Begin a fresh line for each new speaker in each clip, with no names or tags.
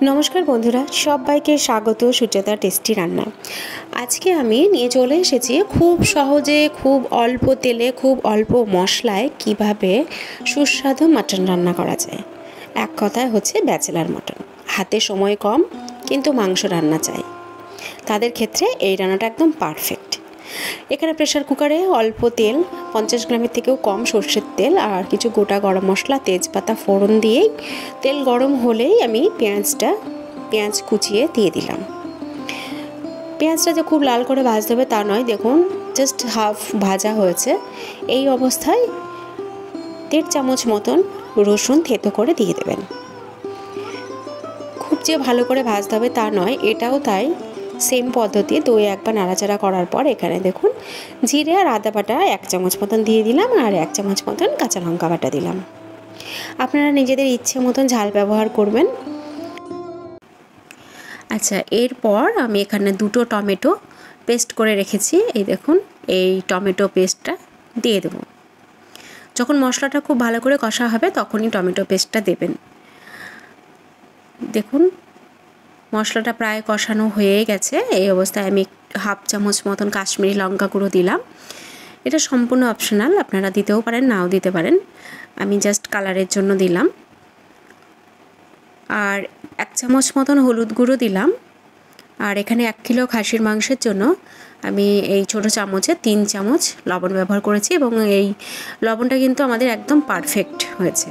নমস্কার বন্ধুরা, সবাইকে স্বাগত সুচেতা টেস্টি রান্নায়। আজকে আমি নিয়ে চলে এসেছি খুব সহজে, খুব অল্প তেলে, খুব অল্প মশলায় কিভাবে সুস্বাদু মাটন রান্না করা যায়। এক কথায় হচ্ছে ব্যাচেলার মটন। হাতে সময় কম কিন্তু মাংস রান্না চাই, তাদের ক্ষেত্রে এই রান্নাটা একদম পারফেক্ট। এখানে প্রেশার কুকারে অল্প তেল, 50 গ্রামের থেকেও কম সর্ষের তেল আর কিছু গোটা গরম মশলা, তেজপাতা ফোড়ন দিয়েই তেল গরম হলেই আমি পেঁয়াজ কুচিয়ে দিয়ে দিলাম। পেঁয়াজটা যে খুব লাল করে ভাজতে হবে তা নয়, দেখুন জাস্ট হাফ ভাজা হয়েছে। এই অবস্থায় 1.5 চামচ মতন রসুন থেতো করে দিয়ে দেবেন। খুব যে ভালো করে ভাজতে হবে তা নয়, এটাও তাই। সেম পদ্ধতি 2-1 নাড়াচাড়া করার পর এখানে দেখুন জিরে আর আদা বাটা 1 চামচ মতন দিয়ে দিলাম আর 1 চামচ মতন কাঁচা লঙ্কা বাটা দিলাম। আপনারা নিজেদের ইচ্ছে মতন ঝাল ব্যবহার করবেন। আচ্ছা, এরপর আমি এখানে 2 টমেটো পেস্ট করে রেখেছি, এই দেখুন এই টমেটো পেস্টটা দিয়ে দেব। যখন মশলাটা খুব ভালো করে কষা হবে তখনই টমেটো পেস্টটা দেবেন। দেখুন মশলাটা প্রায় কষানো হয়ে গেছে। এই অবস্থায় আমি 1/2 চামচ মতন কাশ্মীরি লঙ্কা গুঁড়ো দিলাম। এটা সম্পূর্ণ অপশনাল, আপনারা দিতেও পারেন নাও দিতে পারেন, আমি জাস্ট কালারের জন্য দিলাম। আর 1 চামচ মতন হলুদ গুঁড়ো দিলাম। আর এখানে 1 কিলো খাসির মাংসের জন্য আমি এই ছোটো চামচে 3 চামচ লবণ ব্যবহার করেছি এবং এই লবণটা কিন্তু আমাদের একদম পারফেক্ট হয়েছে।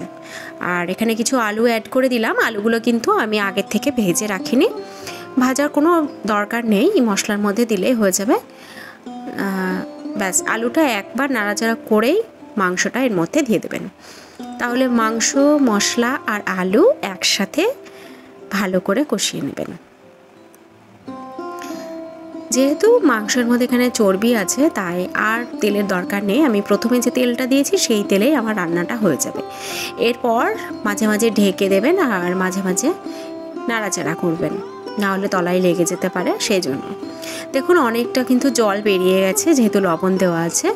আর এখানে কিছু আলু অ্যাড করে দিলাম। আলুগুলো কিন্তু আমি আগের থেকে ভেজে রাখিনি, ভাজার কোনো দরকার নেই, এই মশলার মধ্যে দিলেই হয়ে যাবে। ব্যাস আলুটা একবার নাড়াচাড়া করেই মাংসটা এর মধ্যে দিয়ে দেবেন। তাহলে মাংস, মশলা আর আলু একসাথে ভালো করে কষিয়ে নেবেন। যেহেতু মাংসের মধ্যে এখানে চর্বি আছে তাই আর তেলের দরকার নেই, আমি প্রথমে যে তেলটা দিয়েছি সেই তেলেই আমার রান্নাটা হয়ে যাবে। এরপর মাঝে মাঝে ঢেকে দেবেন আর মাঝে মাঝে নাড়াচাড়া করবেন, নাহলে তলায় লেগে যেতে পারে, সেই জন্য। দেখুন অনেকটা কিন্তু জল বেরিয়ে গেছে যেহেতু লবণ দেওয়া আছে,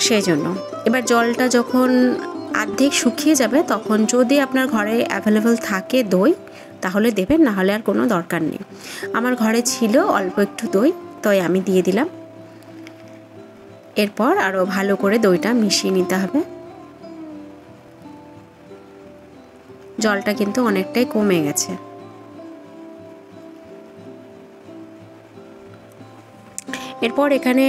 সেই জন্য। এবার জলটা যখন অর্ধেক শুকিয়ে যাবে তখন যদি আপনার ঘরে অ্যাভেলেবল থাকে দই তাহলে দেবেন, না হলে আর কোনো দরকার নেই। আমার ঘরে ছিল অল্প একটু দই, তাই আমি দিয়ে দিলাম। এরপর আরও ভালো করে দইটা মিশিয়ে নিতে হবে। জলটা কিন্তু অনেকটাই কমে গেছে। এরপর এখানে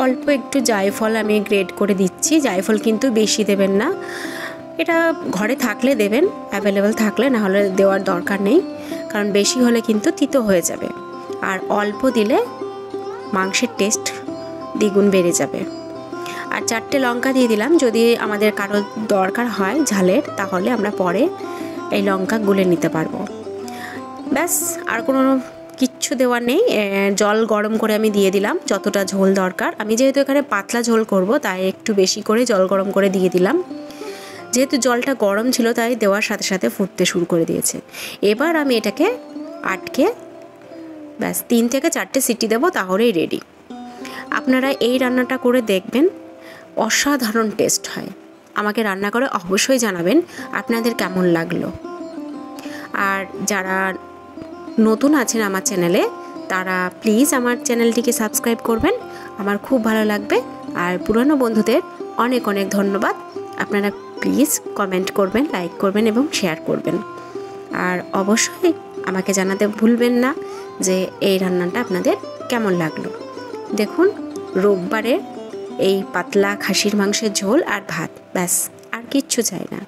অল্প একটু জায়ফল আমি গ্রেড করে দিচ্ছি। জায়ফল কিন্তু বেশি দেবেন না, এটা ঘরে থাকলে দেবেন, অ্যাভেলেবেল থাকলে, না হলে দেওয়ার দরকার নেই, কারণ বেশি হলে কিন্তু তিতো হয়ে যাবে। আর অল্প দিলে মাংসের টেস্ট দ্বিগুণ বেড়ে যাবে। আর 4টে লঙ্কা দিয়ে দিলাম, যদি আমাদের কারো দরকার হয় ঝালের তাহলে আমরা পরে এই লঙ্কা গুলে নিতে পারবো। ব্যাস আর কোনো কিচ্ছু দেওয়ার নেই। জল গরম করে আমি দিয়ে দিলাম যতটা ঝোল দরকার। আমি যেহেতু এখানে পাতলা ঝোল করব তাই একটু বেশি করে জল গরম করে দিয়ে দিলাম। যেহেতু জলটা গরম ছিল তাই দেওয়ার সাথে সাথে ফুটতে শুরু করে দিয়েছে। এবার আমি এটাকে আটকে ব্যাস 3 থেকে 4টে সিটি দেবো, তাহলেই রেডি। আপনারা এই রান্নাটা করে দেখবেন, অসাধারণ টেস্ট হয়। আমাকে রান্না করে অবশ্যই জানাবেন আপনাদের কেমন লাগলো। আর যারা নতুন আছেন আমার চ্যানেলে তারা প্লিজ আমার চ্যানেলটিকে সাবস্ক্রাইব করবেন, আমার খুব ভালো লাগবে। আর পুরনো বন্ধুদের অনেক অনেক ধন্যবাদ। আপনারা প্লিজ কমেন্ট করবেন, লাইক করবেন এবং শেয়ার করবেন। আর অবশ্যই আমাকে জানাতে ভুলবেন না যে এই রান্নাটা আপনাদের কেমন লাগলো। দেখুন রোববারে এই পাতলা খাসির মাংসের ঝোল আর ভাত, ব্যাস আর কিচ্ছু চাই না।